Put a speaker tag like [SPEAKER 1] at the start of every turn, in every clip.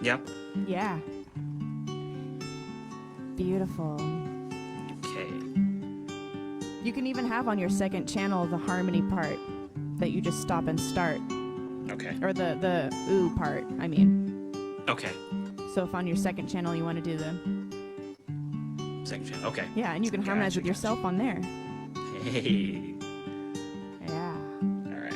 [SPEAKER 1] Yep.
[SPEAKER 2] Yeah. Beautiful.
[SPEAKER 1] Okay.
[SPEAKER 2] You can even have on your second channel the harmony part that you just stop and start.
[SPEAKER 1] Okay.
[SPEAKER 2] Or the ooh part, I mean.
[SPEAKER 1] Okay.
[SPEAKER 2] So if on your second channel you want to do the...
[SPEAKER 1] Second channel. Okay.
[SPEAKER 2] Yeah, and you can harmonize with yourself on there.
[SPEAKER 1] Hey.
[SPEAKER 2] Yeah.
[SPEAKER 1] All right.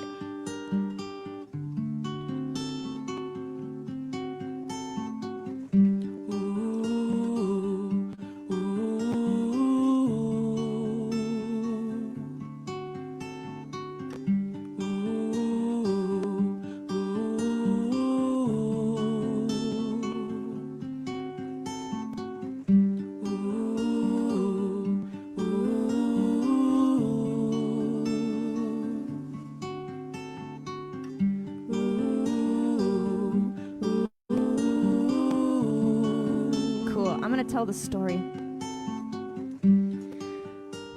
[SPEAKER 2] Tell the story.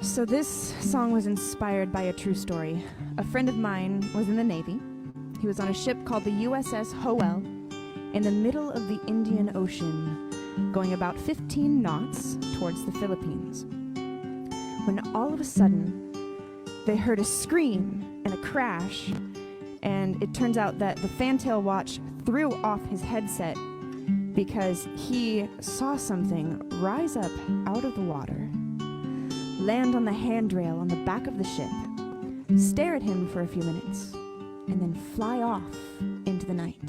[SPEAKER 2] So this song was inspired by a true story. A friend of mine was in the Navy. He was on a ship called the USS Hoel in the middle of the Indian Ocean, going about 15 knots towards the Philippines, when all of a sudden they heard a scream and a crash, and it turns out that the fantail watch threw off his headset because he saw something rise up out of the water, land on the handrail on the back of the ship, stare at him for a few minutes, and then fly off into the night.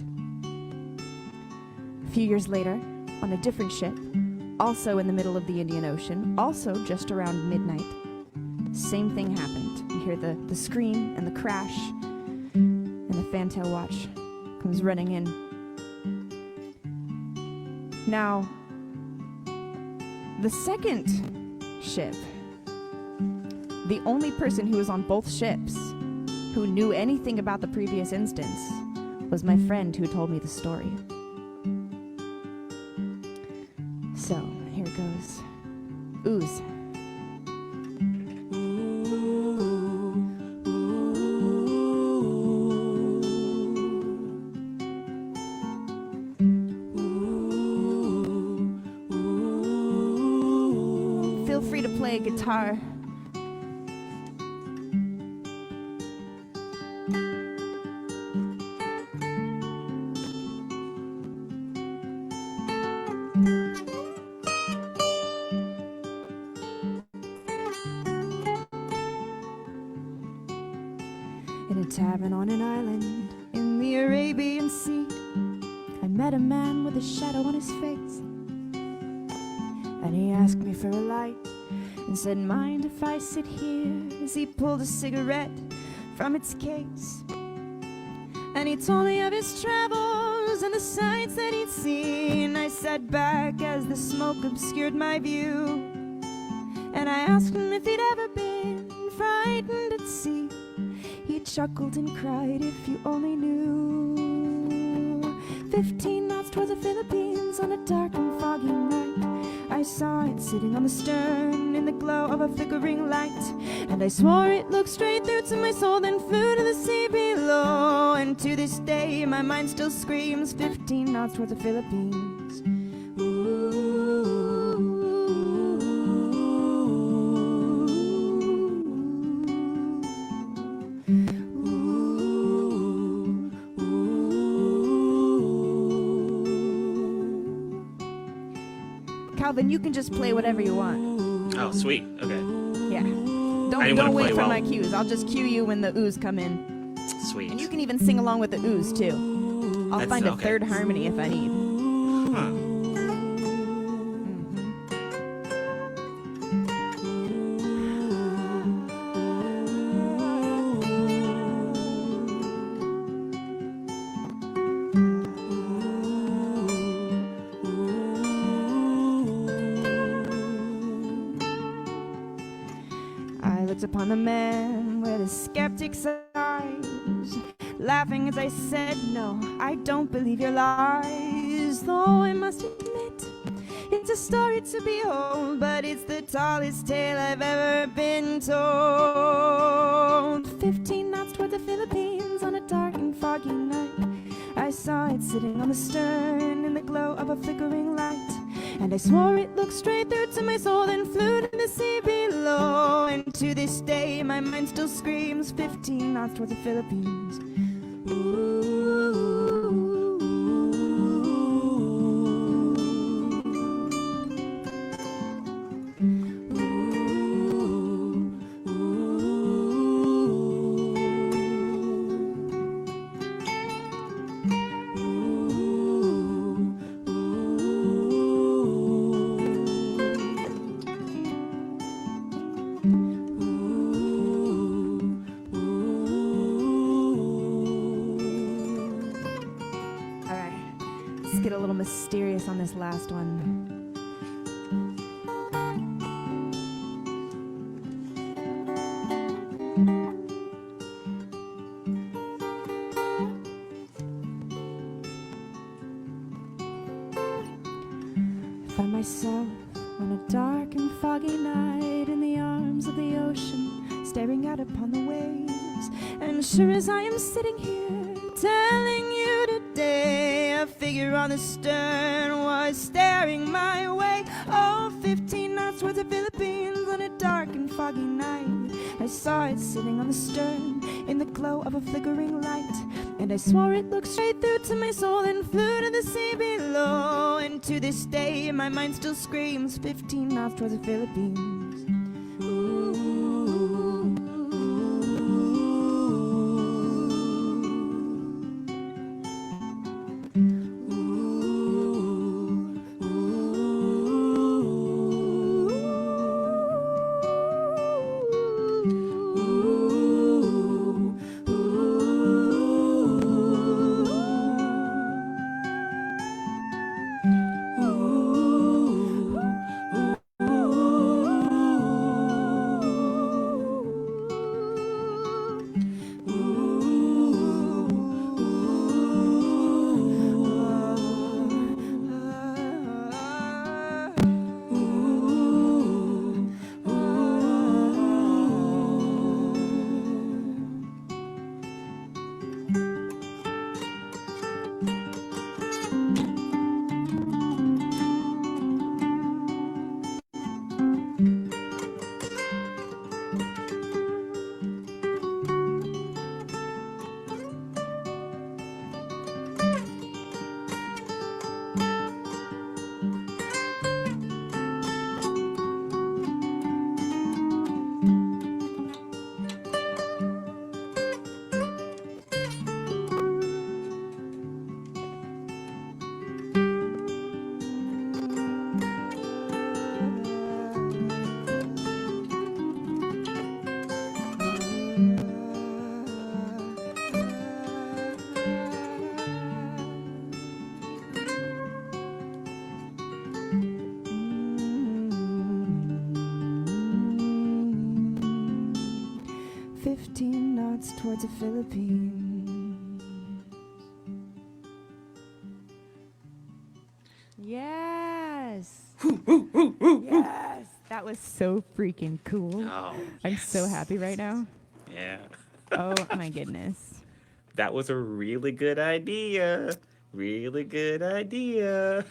[SPEAKER 2] A few years later, on a different ship, also in the middle of the Indian Ocean, also just around midnight, same thing happened. You hear the scream and the crash, and the fantail watch comes running in. Now, the second ship, the only person who was on both ships who knew anything about the previous instance was my friend who told me the story. So, here it goes. Ooze. Free to play guitar. In a tavern on an island in the Arabian Sea, I met a man with a shadow on his face, and he asked me for a light and said, "Mind if I sit here?" as he pulled a cigarette from its case. And he told me of his travels and the sights that he'd seen. I sat back as the smoke obscured my view, and I asked him if he'd ever been frightened at sea. He chuckled and cried, "If you only knew." 15 knots towards the Philippines on a dark and foggy night. I saw it sitting on the stern in the glow of a flickering light, and I swore it looked straight through to my soul, then flew to the sea below. And to this day my mind still screams 15 knots towards the Philippines. Calvin, you can just play whatever you want.
[SPEAKER 1] Oh, sweet. Okay.
[SPEAKER 2] Yeah. Don't wait for my cues. I'll just cue you when the oohs come in.
[SPEAKER 1] Sweet.
[SPEAKER 2] And you can even sing along with the oohs too. I'll find a third harmony if I need.
[SPEAKER 1] Huh.
[SPEAKER 2] I looked upon the man with a skeptic's eyes, laughing as I said, "No, I don't believe your lies. Though I must admit, it's a story to behold, but it's the tallest tale I've ever been told." 15 knots toward the Philippines on a dark and foggy night. I saw it sitting on the stern in the glow of a flickering light. And I swore it looked straight through to my soul, then flew to the sea below. And to this day, my mind still screams 15 knots towards the Philippines. Get a little mysterious on this last one. I find myself on a dark and foggy night in the arms of the ocean, staring out upon the waves. And sure as I am sitting here telling you today, a figure on the stern was staring my way. Oh, 15 knots towards the Philippines on a dark and foggy night. I saw it sitting on the stern in the glow of a flickering light. And I swore it looked straight through to my soul and flew to the sea below. And to this day, my mind still screams 15 knots towards the Philippines. Ooh. Towards the Philippines. Yes. Yes. That was so freaking cool.
[SPEAKER 1] Oh,
[SPEAKER 2] I'm so happy right now.
[SPEAKER 1] yeah.
[SPEAKER 2] Oh my goodness.
[SPEAKER 1] That was a really good idea. Really good idea.